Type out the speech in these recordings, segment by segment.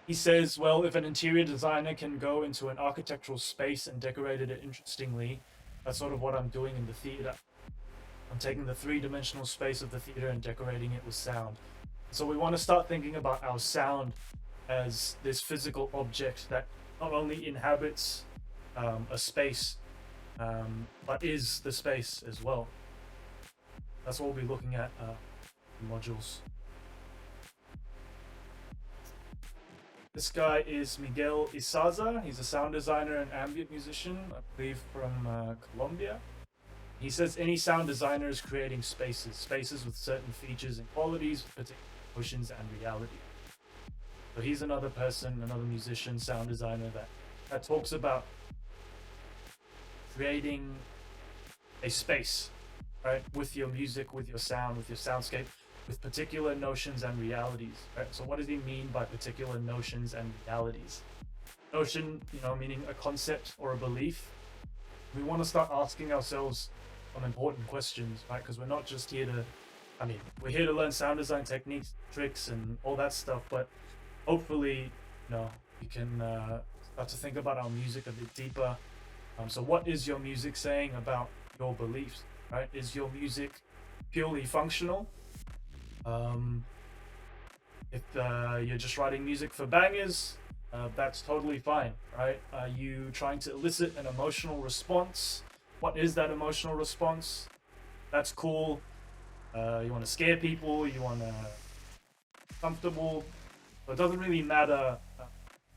He says, well, if an interior designer can go into an architectural space and decorate it interestingly, that's sort of what I'm doing in the theater. I'm taking the three-dimensional space of the theater and decorating it with sound. So we want to start thinking about our sound as this physical object that not only inhabits a space, but is the space as well. That's what we'll be looking at in modules. This guy is Miguel Izaza. He's a sound designer and ambient musician, I believe from Colombia. He says any sound designer is creating spaces with certain features and qualities, particular emotions and reality. So he's another person, another musician, sound designer that talks about creating a space, right, with your music, with your sound, with your soundscape, with particular notions and realities, right? So what does he mean by particular notions and realities? Notion, meaning a concept or a belief. We want to start asking ourselves some important questions, right? Because we're not just here to, we're here to learn sound design techniques, tricks, and all that stuff, but hopefully, we can start to think about our music a bit deeper. So what is your music saying about your beliefs, right? Is your music purely functional? If you're just writing music for bangers, that's totally fine, right? Are you trying to elicit an emotional response? What is that emotional response? That's cool. You want to scare people, you want to comfortable. So it doesn't really matter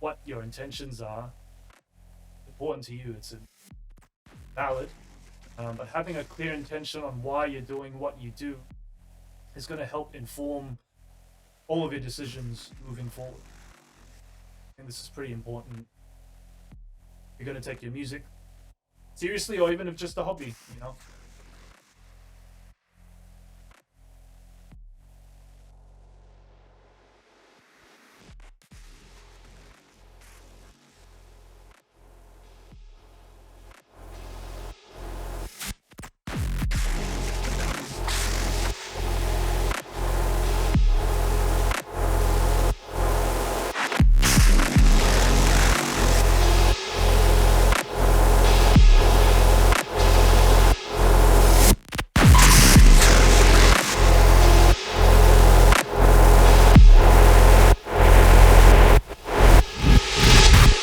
what your intentions are. It's important to you, it's valid. But having a clear intention on why you're doing what you do is going to help inform all of your decisions moving forward. I think this is pretty important. You're going to take your music seriously, or even if just a hobby,